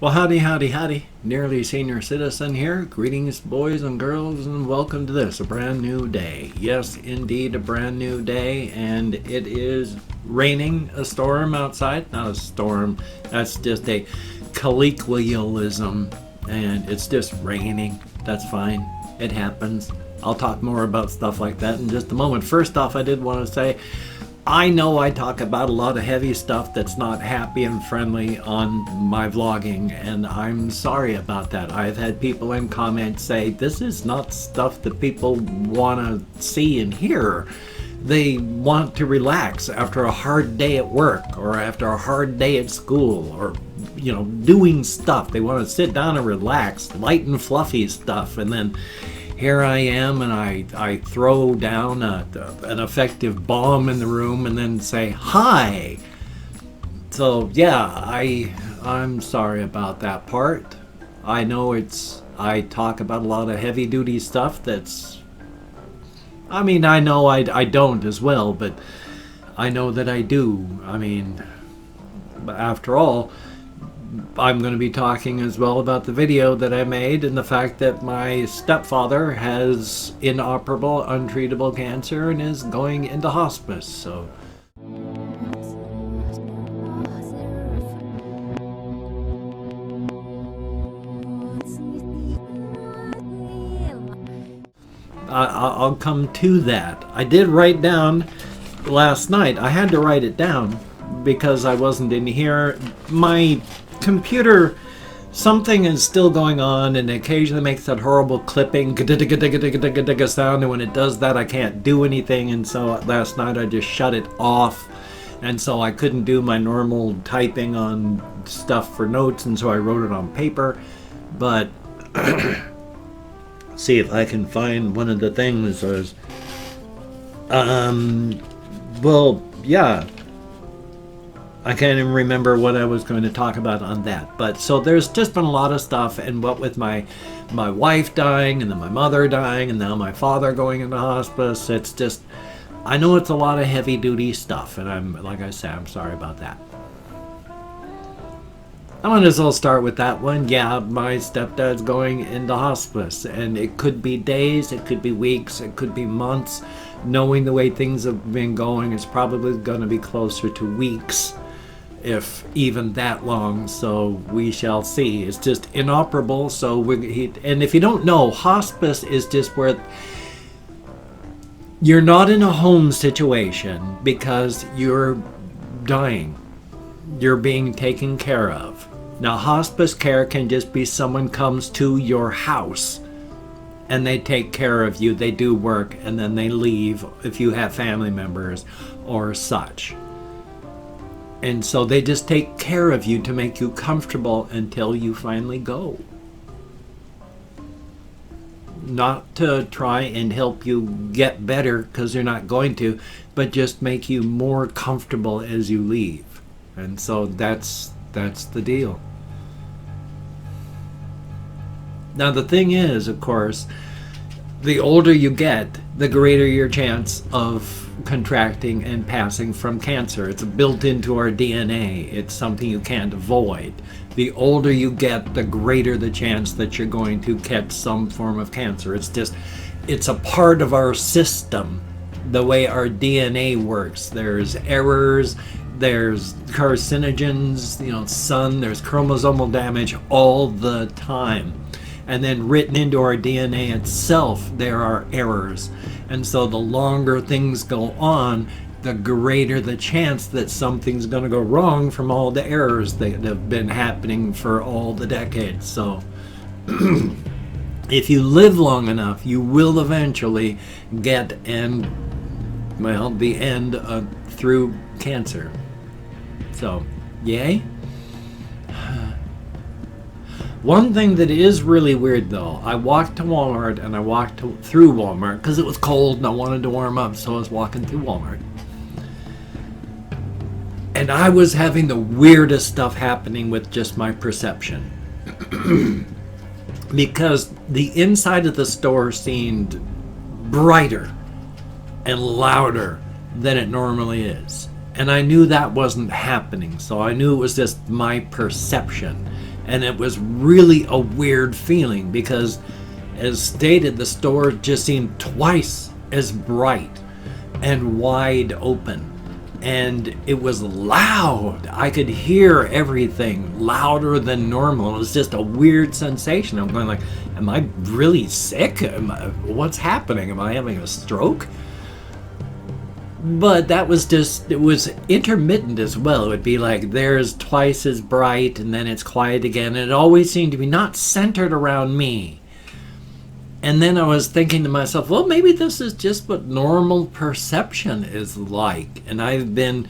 Well, howdy, howdy, howdy. Nearly Senior Citizen here. Greetings, boys and girls, and welcome to this, a brand new day. Yes, indeed, a brand new day, and it is raining, a storm outside. Not a storm, that's just a colloquialism, and it's just raining. That's fine. It happens. I'll talk more about stuff like that in just a moment. First off, I did want to say, I know I talk about a lot of heavy stuff that's not happy and friendly on my vlogging, and I'm sorry about that. I've had people in comments say, this is not stuff that people want to see and hear. They want to relax after a hard day at work, or after a hard day at school, or, doing stuff. They want to sit down and relax, light and fluffy stuff, and then here I am, and I throw down an effective bomb in the room and then say, hi. So, yeah, I'm sorry about that part. I know I talk about a lot of heavy-duty stuff I know I don't as well, but I know that I do. After all, I'm going to be talking as well about the video that I made and the fact that my stepfather has inoperable, untreatable cancer and is going into hospice. So I'll come to that. I did write down last night. I had to write it down because I wasn't in here. My computer, something is still going on, and it occasionally makes that horrible clipping sound, and when it does that I can't do anything, and so last night I just shut it off, and so I couldn't do my normal typing on stuff for notes, and so I wrote it on paper. But see if I can find one of the things. I can't even remember what I was going to talk about on that. But so there's just been a lot of stuff, and what with my wife dying, and then my mother dying, and now my father going into hospice, it's just, I know it's a lot of heavy duty stuff, and like I said, I'm sorry about that. I might as well start with that one. Yeah, my stepdad's going into hospice, and it could be days, it could be weeks, it could be months. Knowing the way things have been going, it's probably going to be closer to weeks, if even that long, so we shall see. It's just inoperable, and if you don't know, hospice is just where you're not in a home situation because you're dying. You're being taken care of. Now, hospice care can just be someone comes to your house and they take care of you, they do work, and then they leave if you have family members or such. And so they just take care of you to make you comfortable until you finally go. Not to try and help you get better, because you're not going to, but just make you more comfortable as you leave. And so that's the deal. Now the thing is, of course, the older you get, the greater your chance of contracting and passing from cancer. It's built into our DNA. It's something you can't avoid. The older you get, the greater the chance that you're going to catch some form of cancer. It's a part of our system, the way our DNA works. There's errors, there's carcinogens, there's chromosomal damage all the time. And then written into our DNA itself, there are errors. And so the longer things go on, the greater the chance that something's going to go wrong from all the errors that have been happening for all the decades. So if you live long enough, you will eventually get the end through cancer. So, yay? One thing that is really weird though, I walked to Walmart, and I walked through Walmart because it was cold and I wanted to warm up, so I was walking through Walmart. And I was having the weirdest stuff happening with just my perception. Because the inside of the store seemed brighter and louder than it normally is. And I knew that wasn't happening, so I knew it was just my perception. And it was really a weird feeling because, as stated, the store just seemed twice as bright and wide open. And it was loud. I could hear everything louder than normal. It was just a weird sensation. I'm going like, am I really sick? What's happening? Am I having a stroke? But that was just, it was intermittent as well. It would be like, there's twice as bright and then it's quiet again. And it always seemed to be not centered around me. And then I was thinking to myself, well, maybe this is just what normal perception is like. And I've been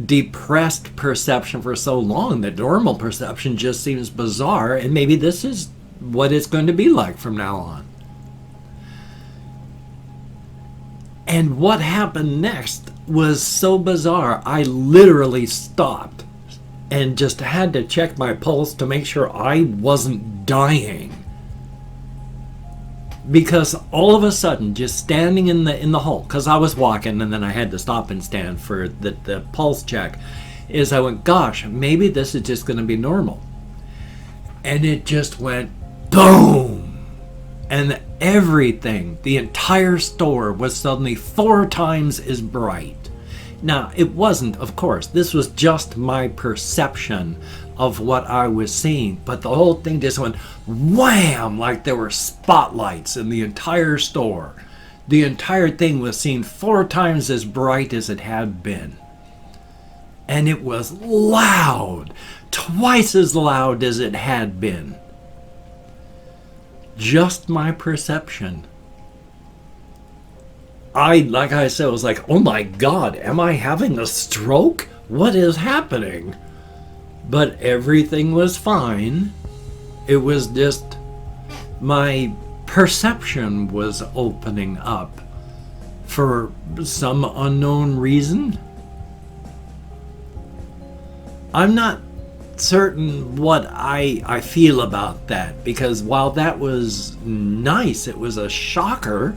depressed perception for so long that normal perception just seems bizarre. And maybe this is what it's going to be like from now on. And what happened next was so bizarre. I literally stopped and just had to check my pulse to make sure I wasn't dying. Because all of a sudden, just standing in the hall, because I was walking and then I had to stop and stand for the pulse check, is I went, gosh, maybe this is just going to be normal. And it just went boom. And everything, the entire store was suddenly 4 times as bright. Now, it wasn't, of course. This was just my perception of what I was seeing. But the whole thing just went wham, like there were spotlights in the entire store. The entire thing was seen 4 times as bright as it had been. And it was loud, twice as loud as it had been. Just my perception. Like I said, was like, oh my God, am I having a stroke? What is happening? But everything was fine. It was just my perception was opening up for some unknown reason. I'm not certain what I feel about that, because while that was nice, it was a shocker.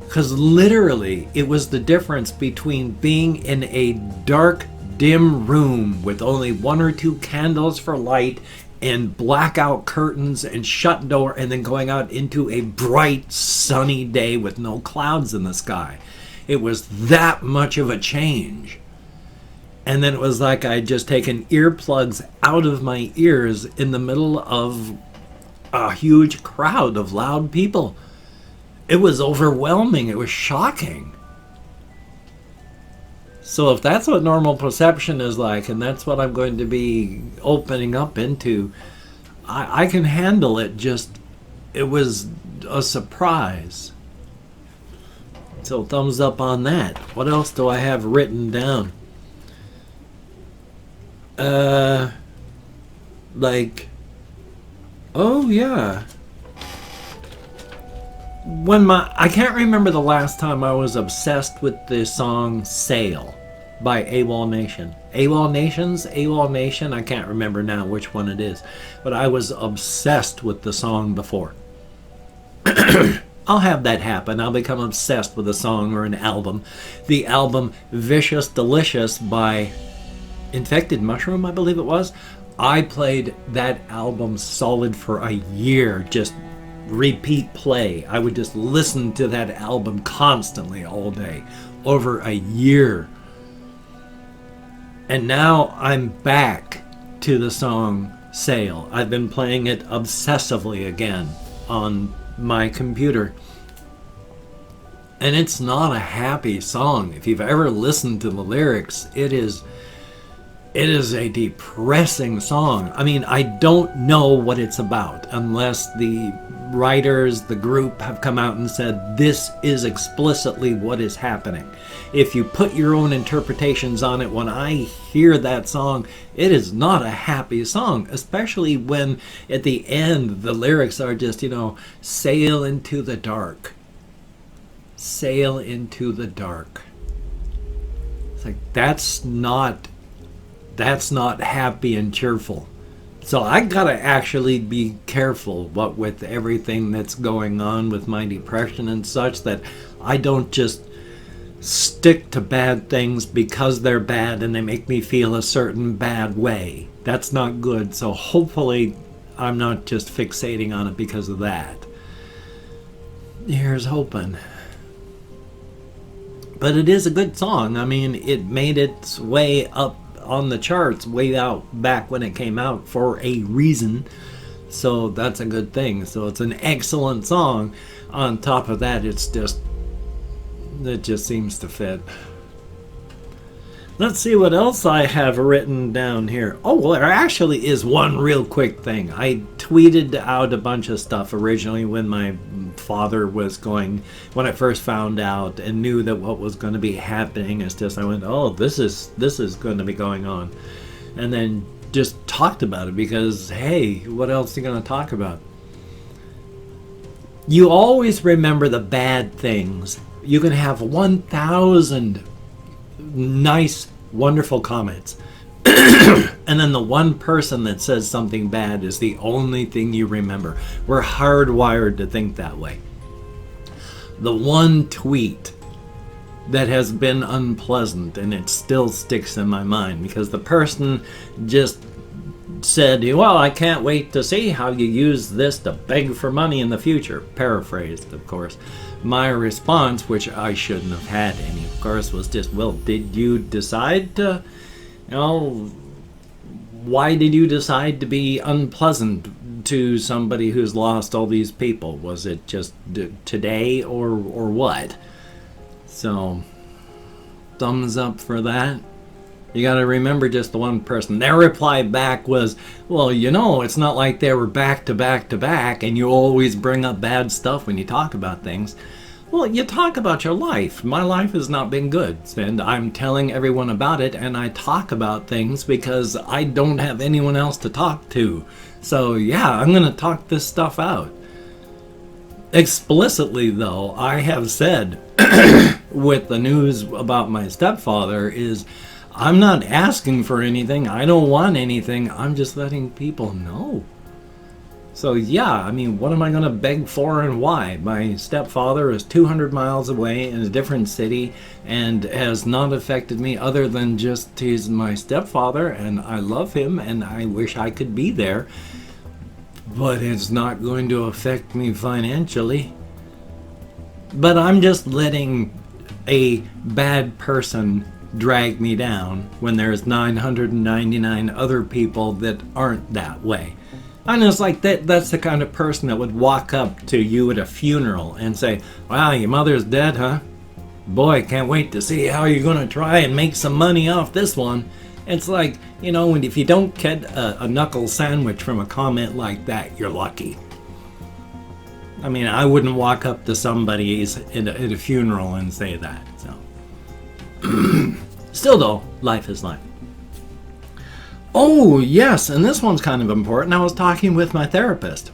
Because literally, it was the difference between being in a dark, dim room with only 1 or 2 candles for light and blackout curtains and shut door, and then going out into a bright, sunny day with no clouds in the sky. It was that much of a change. And then it was like I'd just taken earplugs out of my ears in the middle of a huge crowd of loud people. It was overwhelming. It was shocking. So if that's what normal perception is like, and that's what I'm going to be opening up into, I can handle it. Just, it was a surprise. So thumbs up on that. What else do I have written down? Oh yeah. I can't remember the last time I was obsessed with the song Sail by AWOL Nation. AWOL Nation, I can't remember now which one it is. But I was obsessed with the song before. I'll have that happen. I'll become obsessed with a song or an album. The album Vicious Delicious by Infected Mushroom, I believe it was. I played that album solid for a year, just repeat play. I would just listen to that album constantly all day, over a year. And now I'm back to the song Sail. I've been playing it obsessively again on my computer. And it's not a happy song. If you've ever listened to the lyrics, it is a depressing song. I mean, I don't know what it's about unless the writers, the group, have come out and said this is explicitly what is happening. If you put your own interpretations on it, when I hear that song, it is not a happy song, especially when at the end the lyrics are just, sail into the dark. Sail into the dark. It's like, that's not happy and cheerful. So I gotta actually be careful with everything that's going on with my depression and such, that I don't just stick to bad things because they're bad and they make me feel a certain bad way. That's not good. So hopefully I'm not just fixating on it because of that. Here's hoping. But it is a good song. I mean, it made its way up on the charts way out back when it came out for a reason. So that's a good thing. So it's an excellent song. On top of that, it just seems to fit. Let's see what else I have written down here. Oh, well, there actually is one real quick thing. I tweeted out a bunch of stuff originally when my father was going, when I first found out and knew that what was going to be happening. It's just, I went, oh, this is going to be going on. And then just talked about it because, hey, what else are you going to talk about? You always remember the bad things. You can have 1,000 nice, wonderful comments. And then the one person that says something bad is the only thing you remember. We're hardwired to think that way. The one tweet that has been unpleasant, and it still sticks in my mind because the person just said, well, I can't wait to see how you use this to beg for money in the future. Paraphrased, of course. My response, which I shouldn't have had any, of course, was just, well, did you decide to, why did you decide to be unpleasant to somebody who's lost all these people? Was it just today or what? So, thumbs up for that. You got to remember just the one person. Their reply back was, well, it's not like they were back to back to back and you always bring up bad stuff when you talk about things. Well, you talk about your life. My life has not been good, and I'm telling everyone about it, and I talk about things because I don't have anyone else to talk to. So, yeah, I'm going to talk this stuff out. Explicitly, though, I have said with the news about my stepfather is, I'm not asking for anything. I don't want anything. I'm just letting people know. So yeah, I mean, what am I going to beg for and why? My stepfather is 200 miles away in a different city and has not affected me other than just he's my stepfather and I love him and I wish I could be there. But it's not going to affect me financially. But I'm just letting a bad person drag me down when there's 999 other people that aren't that way. And it's like that's the kind of person that would walk up to you at a funeral and say, wow, your mother's dead, huh? Boy, can't wait to see how you're going to try and make some money off this one. It's like, if you don't get a knuckle sandwich from a comment like that, you're lucky. I mean, I wouldn't walk up to somebody at a funeral and say that, so. Still though, life is life. Oh yes, and this one's kind of important. I was talking with my therapist.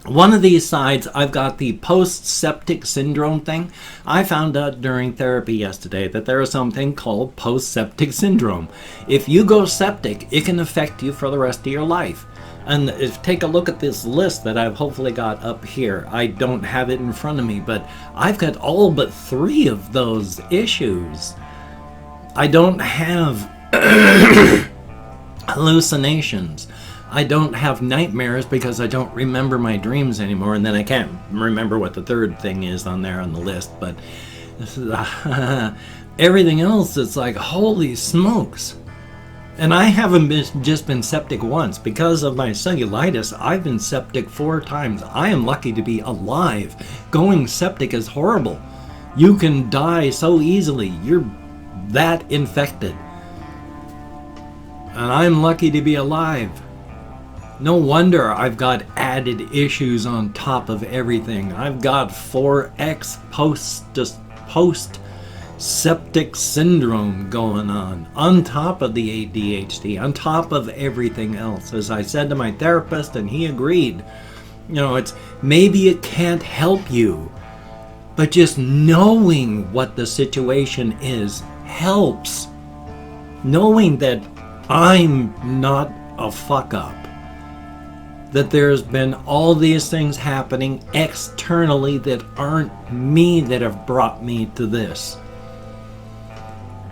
One of these sides, I've got the post-septic syndrome thing. I found out during therapy yesterday that there is something called post-septic syndrome. If you go septic, it can affect you for the rest of your life. And take a look at this list that I've hopefully got up here. I don't have it in front of me, but I've got all but 3 of those issues. I don't have hallucinations. I don't have nightmares because I don't remember my dreams anymore, and then I can't remember what the third thing is on there on the list, but everything else, it's like, holy smokes. And I haven't just been septic once. Because of my cellulitis, I've been septic 4 times. I am lucky to be alive. Going septic is horrible. You can die so easily. You're that infected. And I'm lucky to be alive. No wonder I've got added issues on top of everything. I've got 4x post-septic syndrome going on top of the ADHD, on top of everything else. As I said to my therapist, and he agreed, it's maybe it can't help you, but just knowing what the situation is helps. Knowing that I'm not a fuck up. That there's been all these things happening externally that aren't me that have brought me to this.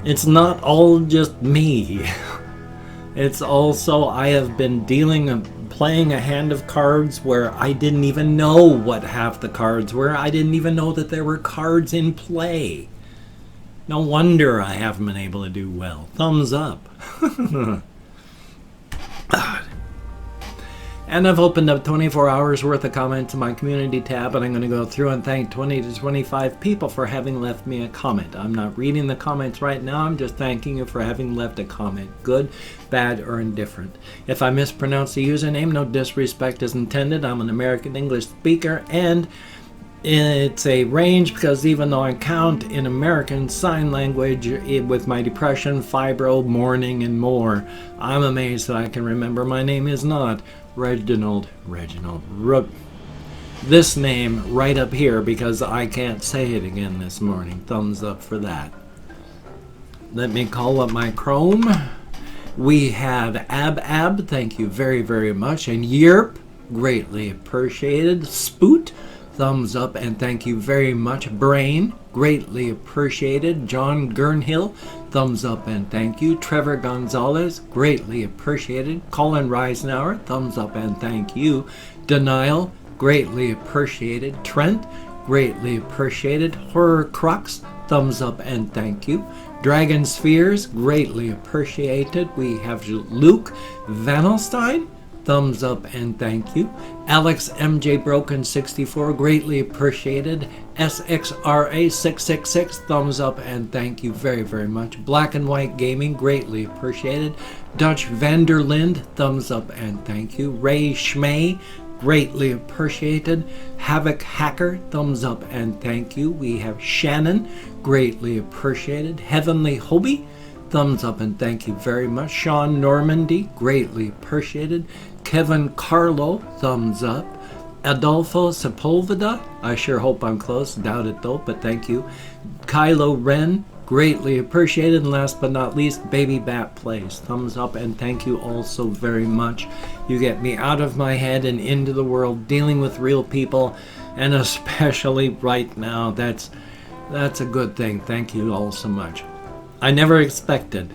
It's not all just me. It's also I have been playing a hand of cards where I didn't even know what half the cards were. I didn't even know that there were cards in play. No wonder I haven't been able to do well. Thumbs up. And I've opened up 24 hours worth of comments in my community tab, and I'm going to go through and thank 20 to 25 people for having left me a comment. I'm not reading the comments right now. I'm just thanking you for having left a comment. Good, bad, or indifferent. If I mispronounce the username, no disrespect is intended. I'm an American English speaker, and it's a range because even though I count in American Sign Language with my depression, fibro, mourning, and more, I'm amazed that I can remember my name is not Reginald. This name right up here because I can't say it again this morning. Thumbs up for that. Let me call up my Chrome. We have Ab, thank you very, very much. And Yerp, greatly appreciated. Spoot, thumbs up and thank you very much. Brain, greatly appreciated. John Gurnhill, thumbs up and thank you. Trevor Gonzalez, greatly appreciated. Colin Reisenauer, thumbs up and thank you. Denial, greatly appreciated. Trent, greatly appreciated. Horror Crux, thumbs up and thank you. Dragon Spheres, greatly appreciated. We have Luke Vanelstein, thumbs up and thank you. Alex MJ Broken 64, greatly appreciated. SXRA 666, thumbs up and thank you very, very much. Black and White Gaming, greatly appreciated. Dutch Vanderlind, thumbs up and thank you. Ray Schmay, greatly appreciated. Havoc Hacker, thumbs up and thank you. We have Shannon, greatly appreciated. Heavenly Hobie, thumbs up and thank you very much. Sean Normandy, greatly appreciated. Kevin Carlo, thumbs up. Adolfo Sepulveda, I sure hope I'm close, doubt it though, but thank you. Kylo Ren, greatly appreciated. And last but not least, Baby Bat Plays, thumbs up and thank you also very much. You get me out of my head and into the world, dealing with real people, and especially right now, that's a good thing. Thank you all so much. I never expected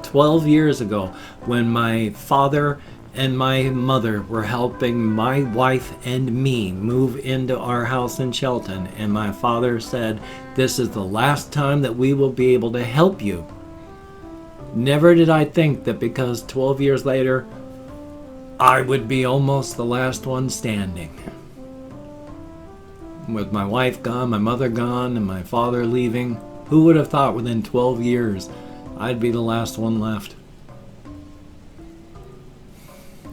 12 years ago when my father and my mother were helping my wife and me move into our house in Shelton, and my father said, "This is the last time that we will be able to help you." Never did I think that because 12 years later I would be almost the last one standing. With my wife gone, my mother gone, and my father leaving, who would have thought within 12 years I'd be the last one left?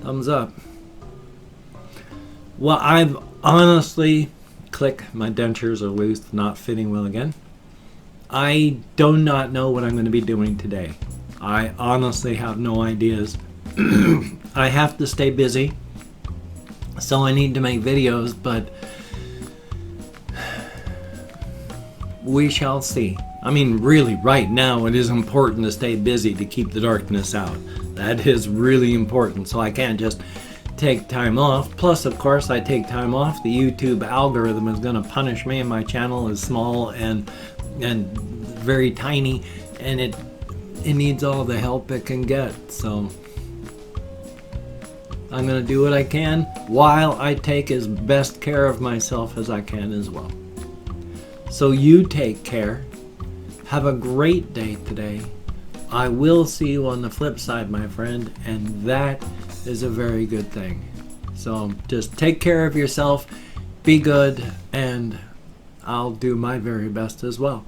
Thumbs up. Well, I've honestly, my dentures are loose, not fitting well again. I do not know what I'm going to be doing today. I honestly have no ideas. I have to stay busy, so I need to make videos, but we shall see. I mean, really, right now it is important to stay busy to keep the darkness out. That is really important, so I can't just take time off. Plus, of course, I take time off, the YouTube algorithm is going to punish me, and my channel is small and very tiny, and it needs all the help it can get. So I'm going to do what I can while I take as best care of myself as I can as well. So you take care. Have a great day today. I will see you on the flip side, my friend, and that is a very good thing. So just take care of yourself, be good, and I'll do my very best as well.